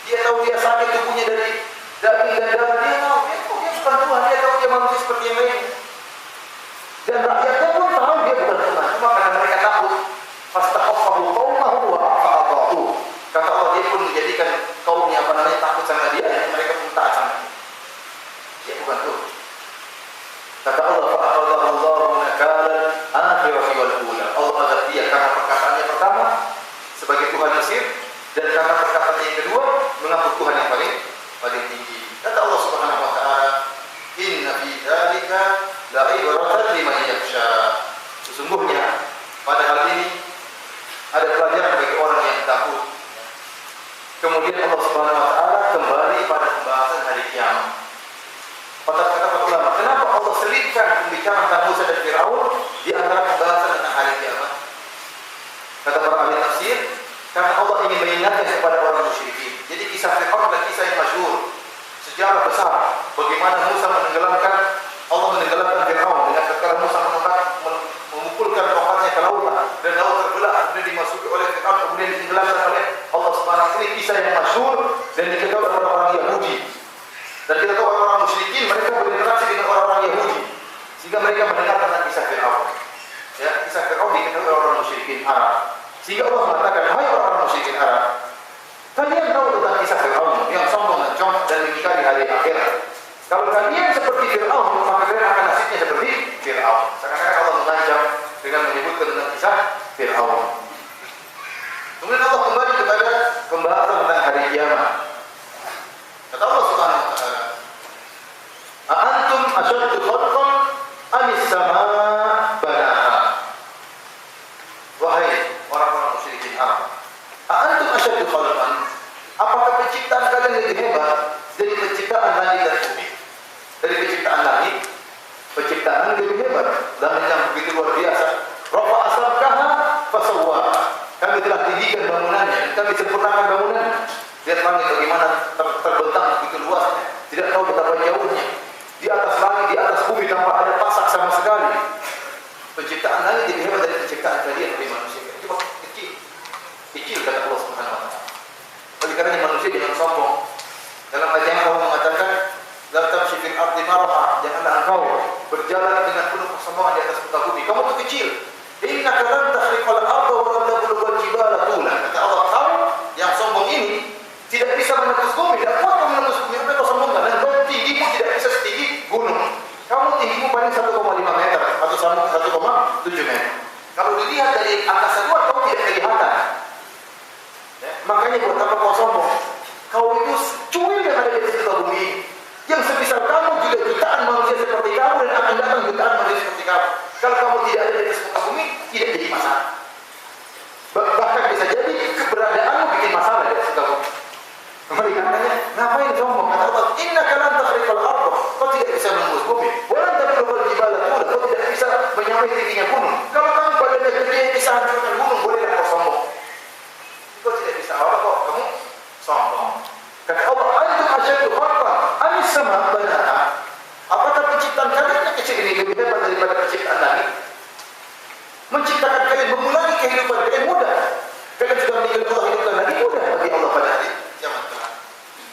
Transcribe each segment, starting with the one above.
Dia tahu dia sakit tubuhnya dari daging dan darah. Dia tahu dia bukan Tuhan. Dia tahu dia manusia seperti yang lain. Dan rakyatnya pun tahu dia bukan Tuhan. Cuma karena mereka takut. Fastaqaffahu qaumahu wa fa'ata'u. Kata Allah, dia pun menjadikan kaumnya takut sama dia, dan mereka pun taat sama dia. Dia bukan Tuhan. Kata Allah, fa'akhadhahu Allahu nakalan akhirati wal ula. Allah azab dia karena perkataannya pertama sebagai Tuhan Mesir, dan karena perkataannya yang kedua mengaku Tuhan yang paling tinggi. Kata Allah Subhanahu wa taala, "Inna fi dzalika la'ibratan liman yakhsha." Sesungguhnya pada hal ini ada pelajaran bagi orang yang takut. Kemudian Allah Subhanahu wa taala kembali pada pembahasan hari kiamat. Kata ulama, kenapa Allah selipkan pembicaraan tentang Musa dan Firaun di antara pembahasan tentang hari kiamat? Kata para ahli tafsir, karena Allah ingin mengingatkan kepada orang musyrikin. Jadi kisah Firaun adalah kisah yang masyhur, sejarah besar. Bagaimana Musa Allah menenggelamkan Firaun dengan tatkala Musa memukulkan tongkatnya ke lautan dan laut terbelah, kemudian dimasuki oleh Firaun, kemudian ditenggelamkan oleh Allah Subhanahu wa taala. Ini kisah yang masyhur dan diketahui oleh orang Yahudi. Dan kita tahu orang musyrikin mereka berinteraksi dengan orang-orang Yahudi, sehingga mereka mendengar tentang kisah Firaun. Ya, kisah Firaun diketahui oleh orang musyrikin Arab. Sehingga Allah mengatakan, hai orang musyrikin Arab, kalian tahu tentang kisah Firaun yang sombong dan congkak dan mengingkari hari akhirat. Kalau kalian seperti Firaun, maka kalian akan nasibnya seperti Firaun. Sekarang Allah mengancam dengan menyebutkan tentang kisah Firaun. Kemudian Allah kembali kepada pembahasan tentang hari kiamat. Kata Allah Subhanahu wa taala, "A'antum asyaddu khalqan amis samaa banaha?" Wahai orang-orang musyrikin Arab, a'antum asyaddu khalqan? Apakah penciptaan kalian lebih hebat dari penciptaan langit dan bumi? Dari penciptaan langit, penciptaan lebih hebat. Langit yang begitu luar biasa. Rafa'a samkaha fasawwaha. Kami telah tinggikan bangunannya, kami sempurnakan bangunannya. Lihat langit bagaimana terbentang begitu luasnya. Tidak tahu betapa jauhnya. Di atas langit, di atas bumi tanpa ada pasak sama sekali. Penciptaan langit lebih hebat dari penciptaan kalian dari manusia. Cuma kecil. Kecil kata Allah Subhanahu wa taala. Oleh karena manusia jangan sombong. Dalam ayat yang Allah mengatakan, "La tamshi fil ardi maraha." Janganlah engkau berjalan dengan penuh kesombongan di atas muka bumi. Kamu itu kecil. Innaka lan takhriqal arda wa lan tablughal jibala tula. Kata Allah, kamu yang sombong ini tidak bisa menembus bumi, tidak kuat menembus bumi. Apa kau sombongkan? Dan kau tinggimu tidak bisa setinggi gunung. Kamu tinggimu paling 1,5 meter atau 1,7 meter. Kalau dilihat dari angkasa luar, kau tidak kelihatan. Ya, makanya buat apa kau sombong? Kau itu cuil yang ada di atas muka bumi. Yang sebesar kamu juga jutaan manusia seperti kamu, dan akan datang jutaan manusia seperti kamu. Kalau kamu tidak ada di atas muka bumi, tidak jadi masalah. Bahkan bisa jadi keberadaanmu bikin masalah di atas muka bumi. Mereka katanya, ngapain sombong? Kata Allah, innaka lan takhriqal arda. Kau tidak bisa menembus bumi. Wa lan tablughal jibala tula. Kau tidak bisa menyampai tingginya gunung. Kalau kamu badannya gede bisa hancurkan gunung, bolehlah kau sombong. Kau tidak bisa apa kok kamu sombong. Kata Allah, antum asyaddu khalqan amis samaa banaha. Apakah penciptaan kalian yang kecil ini lebih hebat daripada penciptaan langit? Menciptakan kalian, memulai kehidupan kalian mudah. Kalian sudah meninggal, Allah hidupkan lagi mudah bagi Allah pada hari kiamat kelak.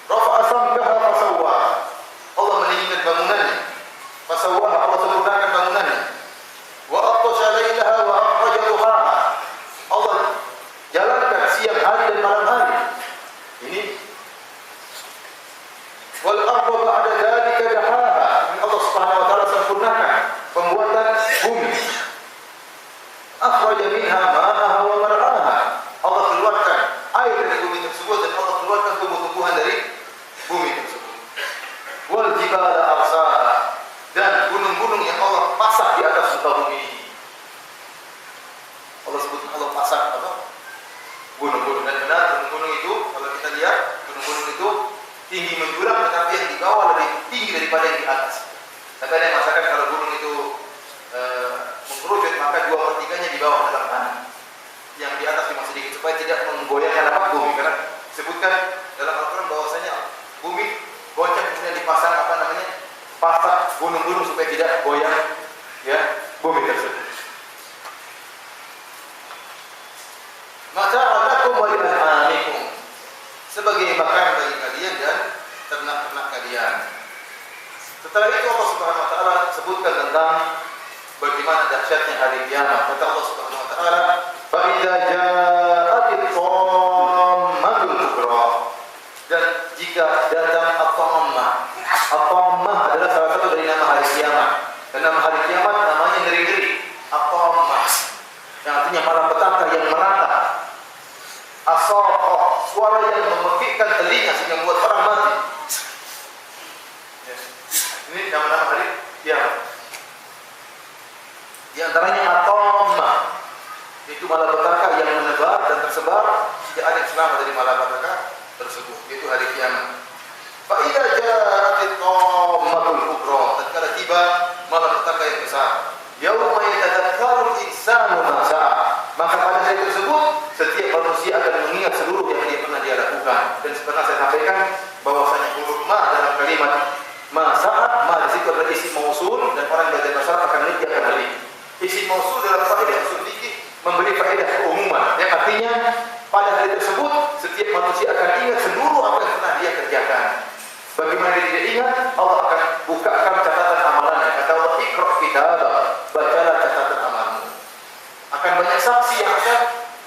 Rafa'a samkaha fasawwaha. Allah meninggikan bangunannya. Fasawwaha, Allah sempurnakan bangunannya. Wa aqtasha lailaha wa akhraja duhaha. Allah jalankan siang hari dan malam hari. Ini wal arda ba'da dzalika dahaha. Allah Subhanahu wa taala sempurnakan pembuatan bumi. Akhraja minha ma'aha wa mar'aha. Allah keluarkan air dari bumi tersebut, dan Allah keluarkan tumbuh-tumbuhan dari bumi tersebut. Wal jibala arsaha. Dan gunung-gunung yang Allah pasang di atas muka bumi. Allah sebut, Allah pasang apa? Gunung-gunung. Dan benar gunung-gunung itu, kalau kita lihat gunung-gunung itu tinggi menjulang, tetapi yang di bawah lebih tinggi daripada yang di atas. Tapi ada yang mengatakan kalau gunung itu mengerucut, maka 2/3-nya di bawah dalam tanah. Yang di atas cuma sedikit, supaya tidak menggoyahkan apa bumi. Karena disebutkan dalam Al-Quran bahwasanya bumi goncang, kemudian dipasang apa namanya, pasak gunung-gunung supaya tidak goyah ya bumi tersebut. Maka alakum wa li'anikum. Sebagai sebagai makan bagi kalian dan ternak-ternak kalian. Setelah itu Allah Subhanahu wa taala sebutkan tentang bagaimana dahsyatnya hari kiamat. Kata Allah Subhanahu wa taala, "Fa idza ja'atit tammatul kubra." Dan jika datang at-tammah. At-tammah adalah salah satu dari nama hari kiamat. Dan nama hari kiamat namanya ngeri-ngeri. At-tammah. Yang artinya malapetaka yang merata. As-saqah, suara yang memekikkan telinga sehingga membuat orang mati. Ya. Ini nama-nama hari kiamat. Di antaranya at-tammah. Itu malapetaka yang menebar dan tersebar, tidak ada yang selamat dari malapetaka tersebut. Itu hari kiamat. Fa idza ja'atit tammatul kubra, tatkala tiba malapetaka yang besar. Yauma yatadzakkarul insanu ma sa'a. Maka pada hari tersebut setiap manusia akan mengingat seluruh yang dia lakukan. Dan pernah saya sampaikan bahwasanya huruf ma dalam kalimat ma sa'a, ma di situ adalah isim mausul dan orang belajar bahasa Arab akan mengerti akan hal ini. Isim mausul dalam faedah usul fikih memberi faedah keumuman yang artinya pada hari tersebut setiap manusia akan ingat seluruh apa yang pernah dia kerjakan. Bagaimana dia tidak ingat, Allah akan bukakan catatan amalannya. Kata Allah, "Iqra kitabah", bacalah catatan amalmu. Akan banyak saksi yang akan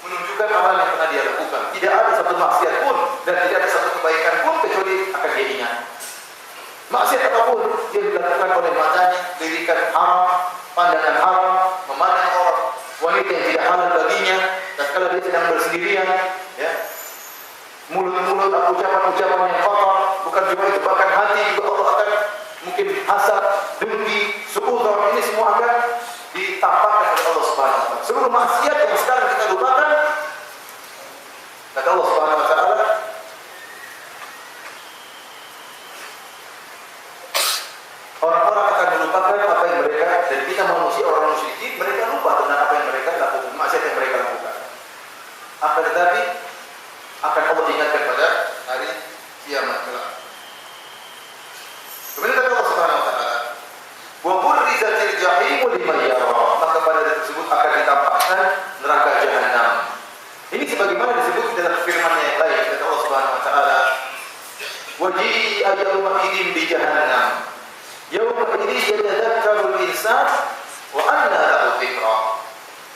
menunjukkan amalan yang pernah dia lakukan. Tidak ada satu maksiat pun dan tidak ada satu kebaikan pun kecuali akan dia ingat. Maksiat apapun yang dilakukan oleh matanya, lirikan haram, pandangan haram, memandang orang wanita yang tidak halal baginya, tatkala dia sedang bersendirian, ya. Mulut-mulut ucapan-ucapan yang kotor, bukan cuma itu, bahkan hati juga Allah akan mungkin hasad, dengki, suudzon, ini semua akan ditampakkan oleh Allah Subhanahu wa taala. Seluruh maksiat yang sekarang kita lupakan, kata Allah Subhanahu wa taala, orang-orang akan melupakan apa yang mereka, dan kita manusia orang musyrikin, mereka lupa tentang apa yang mereka lakukan, maksiat yang mereka lakukan. Akan tetapi akan Allah ingatkan pada hari kiamat kelak. Kemudian kata Allah Subhanahu wa taala, "Wa burrizatil jahim liman yara." Maka pada hari tersebut akan ditampakkan neraka jahanam. Ini sebagaimana disebut dalam firman-Nya yang lain, kata Allah Subhanahu wa taala, "Wa ji'a yawma idzin bi jahannam. Yawma idzin yatadzakkarul insan wa anna lahu dzikra."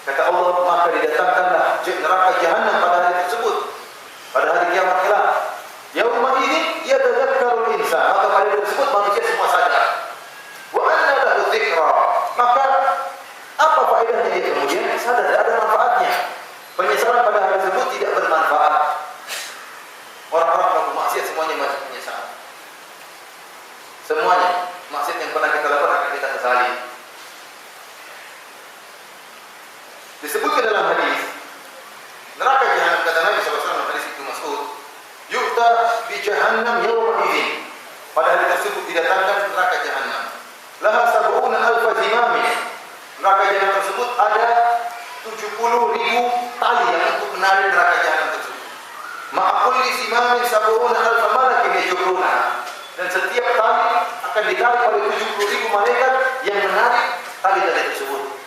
Kata Allah, maka didatangkanlah neraka jahanam pada hari tersebut, pada hari kiamat kelak. Yauma idzin yatadzakkarul insan, maka pada hari tersebut manusia semua sadar. Wa anna lahu dzikra, maka apa faedahnya dia kemudian sadar tidak ada manfaatnya. Penyesalan pada hari tersebut tidak bermanfaat. Orang-orang pelaku maksiat semuanya menyesal. Semuanya maksiat yang pernah kita lakukan akan kita sesali. Disebutkan dalam hadis neraka jahanam, kata Nabi sallallahu alaihi wasallam hadis Ibnu Mas'ud, "Yu'ta bi jahannam yawma idzin." Pada hari tersebut didatangkan neraka jahanam. Laha sab'una alfa zimamin. Neraka jahanam tersebut ada 70.000 tali yang untuk menarik neraka jahanam tersebut. Ma'a kulli zimamin sab'una alfa malakin yajuruna. Dan setiap tali akan ditarik oleh 70.000 malaikat yang menarik tali-tali tersebut.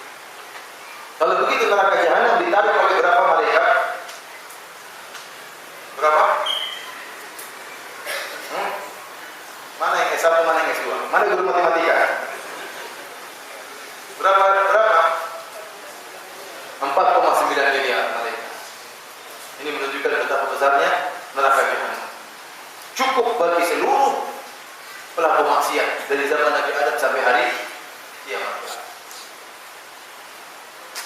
Kalau begitu neraka jahanam ditarik oleh berapa malaikat? Berapa? Mana yang S1, mana yang S2? Mana guru matematika? Berapa? 4,9 miliar malaikat. Ini menunjukkan betapa besarnya neraka jahanam. Cukup bagi seluruh pelaku maksiat dari zaman Nabi Adam sampai hari kiamat.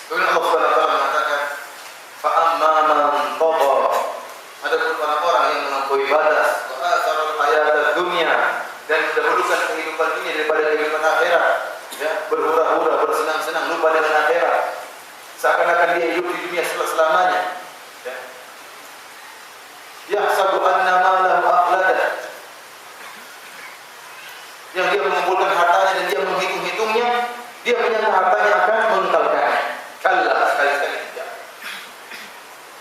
Kemudian Allah Subhanahu wa taala mengatakan, "Fa amma man tagha." Adapun orang-orang yang melampaui batas, wa atharul hayatad dunya, dan mendahulukan kehidupan dunia daripada kehidupan akhirat, ya, berhura-hura, bersenang-senang, lupa dengan akhirat. Seakan-akan dia hidup di dunia selama-lamanya. Ya. Yahsabu anna malahu akhladah. Yang dia mengumpulkan hartanya dan dia menghitung-hitungnya, dia menyangka hartanya akan mengekalkannya. Kalla, sekali-sekali tidak.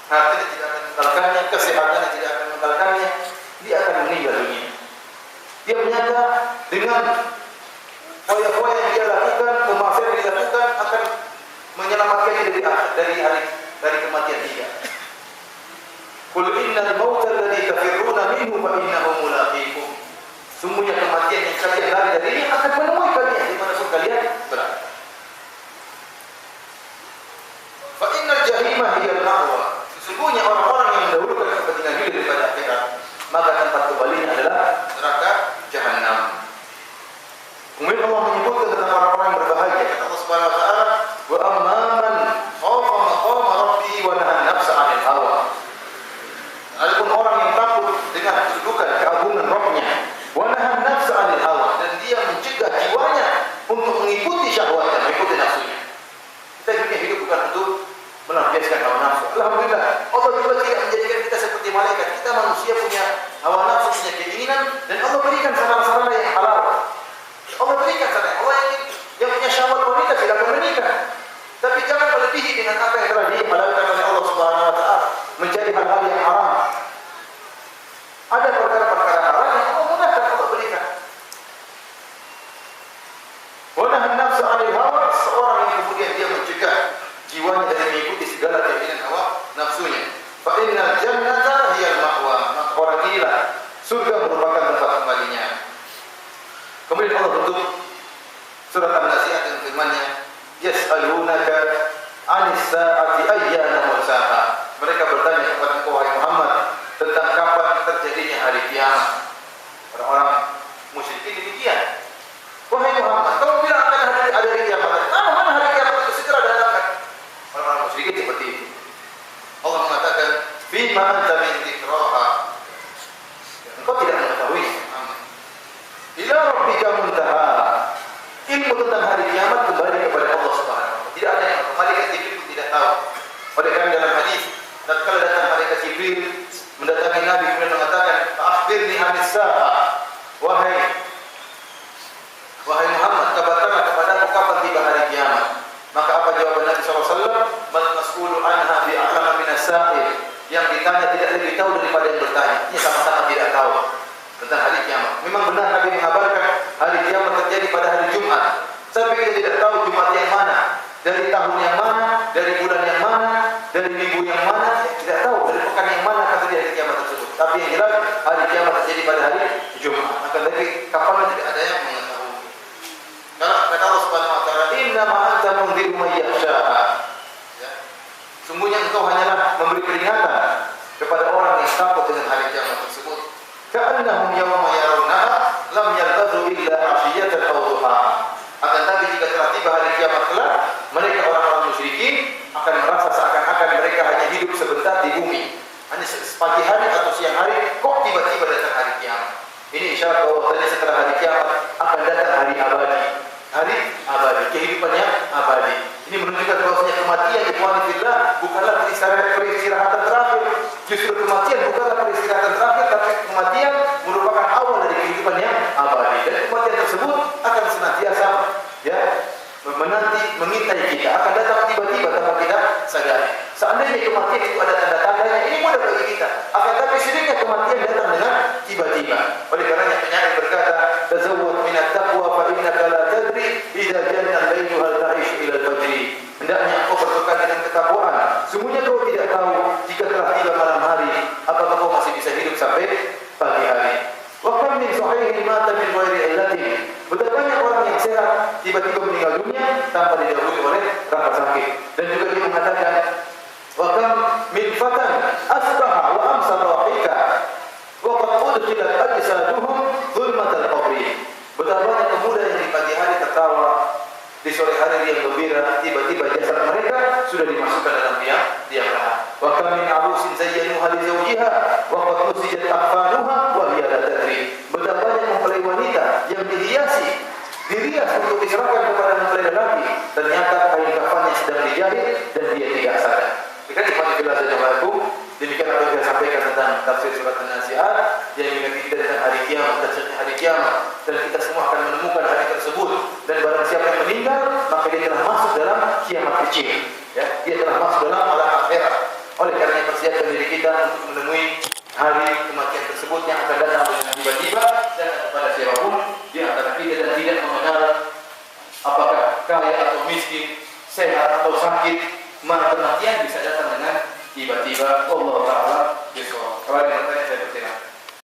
Hartanya tidak akan mengekalkannya, kesehatannya tidak akan mengekalkannya, dia akan meninggal dunia. Dia menyangka dengan foya-foya yang dia lakukan, kemaksiatan yang dia lakukan akan menyelamatkannya dari kematian dia. Qul innal mauta alladhi tafirruna minhu fa innahu mulaqikum. Sungguhnya kematian yang kalian lari darinya akan menemui kalian dimanapun kalian berada. Fa innal jahima hiyal ma'wa. Sesungguhnya orang-orang yang mendahulukan kepentingan hidup daripada akhirat, maka tempat kembalinya adalah neraka jahanam. Kemudian Allah menyebutkan tentang orang-orang yang berbahagia. Kata Allah Subhanahu wa taala, "Wa amman khafa maqama rabbi wa nahan nafsa 'anil hawa." Adapun orang yang takut dengan kedudukan keagungan Rabb-nya, wa nahan nafsa 'anil hawa, dan dia mencegah jiwanya untuk mengikuti syahwatnya, mengikuti nafsunya. Kita dunia hidup bukan untuk melampiaskan hawa nafsu. Alhamdulillah, Allah juga tidak menjadikan kita seperti malaikat. Kita manusia punya hawa nafsu, punya keinginan, dan Allah berikan sarana-sarana yang halal. Allah berikan sarana. Allah yang punya syahwat wanita silakan menikah. Tapi jangan melebihi dengan apa yang telah dihalalkan oleh Allah Subhanahu wa taala, mencari hal-hal yang haram. Ada perkara-perkara haram yang Allah mudahkan, Allah berikan. Wa nahan nafsa 'anil hawa, seorang yang kemudian dia mencegah jiwanya dari mengikuti segala keinginan hawa nafsunya. Fa innal jannata hiyal ma'wa. Maka orang inilah surga merupakan tempat kembalinya. Kemudian Allah tutup surat An-Nazi'at dengan firman-Nya, "Yas'alunaka 'anis sa'ati ayyana mursaha." Mereka bertanya kepada engkau wahai Muhammad tentang kapan terjadinya hari kiamat. Orang-orang musyrikin demikian. Wahai Muhammad, kamu bilang akan ada hari kiamat. Mana hari kiamat itu segera datangkan. Orang-orang musyrikin seperti itu. Allah mengatakan, "Bima anta min dzikraha." Engkau tidak mengetahui. Ila rabbika muntaha. Ilmu tentang hari kiamat kembali kepada Allah Subhanahu wa taala. Tidak ada yang malaikat Jibril pun tidak tahu. Oleh karena dalam hadis, tatkala datang malaikat Jibril mendatangi Nabi kemudian mengatakan, "Akhbirni 'anis sa'ah." Wahai Muhammad, kabarkanlah kepadaku kapan tiba hari kiamat. Maka apa jawaban Nabi SAW? "Man mas'ulu anha bi'a'lama minas sa'il." Yang ditanya tidak lebih tahu daripada yang bertanya. Ini sama-sama tidak tahu tentang hari kiamat. Memang benar Nabi mengabarkan hari kiamat terjadi pada hari Jumat. Tapi kita tidak tahu Jumat yang mana, dari tahun yang mana, dari bulan yang mana, dari minggu yang mana, tidak tahu dari pekan yang mana akan terjadi hari kiamat tersebut. Tapi yang jelas hari kiamat terjadi pada hari Jumat. Akan tetapi kapan tidak ada yang mengetahui. Karena kata Allah Subhanahu wa taala, "Inna ma anta mundhiru may yakhshaha." Ya. Sungguhnya engkau hanyalah memberi peringatan kepada orang yang takut dengan hari kiamat tersebut. Ka'annahum yawma yarawnaha lam yalbadhu illa 'ashiyatan aw duhaha. Akan tapi jika telah tiba hari kiamat kelak, mereka orang-orang musyrikin akan merasa seakan-akan mereka hanya hidup sebentar di bumi. Hanya pagi hari atau siang hari, kok tiba-tiba datang hari kiamat. Ini isyarat bahwa setelah hari kiamat akan datang hari abadi. Hari abadi, kehidupan yang abadi. Ini menunjukkan bahwasanya kematian ikhwanillah bukanlah peristirahatan terakhir. Justru kematian bukanlah peristirahatan terakhir, tapi kematian merupakan awal dari kehidupan yang abadi. Dan kematian tersebut akan senantiasa mengintai kita, akan datang tiba-tiba tanpa kita sadari. Seandainya kematian itu ada tanda-tandanya, ini mudah bagi kita. Akan tapi seringnya kematian datang dengan tiba-tiba. Oleh karenanya penyair berkata, "Tazawwad minat taqwa fa innaka la tadri idza janna al-lailu hal ta'ish ila al-fajri." Hendaknya engkau berpegang dengan ketakwaan. Sungguhnya kau tidak tahu jika telah tiba malam hari, apakah kau masih bisa hidup sampai pagi hari. Wa kam min sahihin mata min ghairi illatin. Betapa banyak orang yang sehat tiba-tiba meninggal dunia tanpa didahului oleh rasa sakit. Dan juga dia mengatakan, "Wa kam min fatan asbaha wa amsa dhahika wa qad udkhilat ajsaduhum zulmatal qabri." Betapa banyak pemuda yang di pagi hari tertawa, di sore hari dia gembira, tiba-tiba jasad mereka sudah dimasukkan dalam liang lahat. Wa kam min arusin zayyanuha li zawjiha wa qad nusijat akfanuha wa hiya la tadri. Betapa banyak mempelai wanita yang dirias untuk diserahkan kepada mempelai lelaki, ternyata kain kafannya sedang dijahit dan dia tidak sadar. Jika dipanggil dan jawabku, demikian apa yang saya sampaikan tentang tafsir surat An-Nazi'at yang mengingatkan kita tentang hari kiamat, dan kita semua akan menemukan hari tersebut. Dan barang siapa yang meninggal, maka dia telah masuk dalam kiamat kecil. Ya, dia telah masuk dalam alam akhirat. Oleh karena persiapkan diri kita untuk menemui hari kematian tersebut yang akan datang dengan tiba-tiba.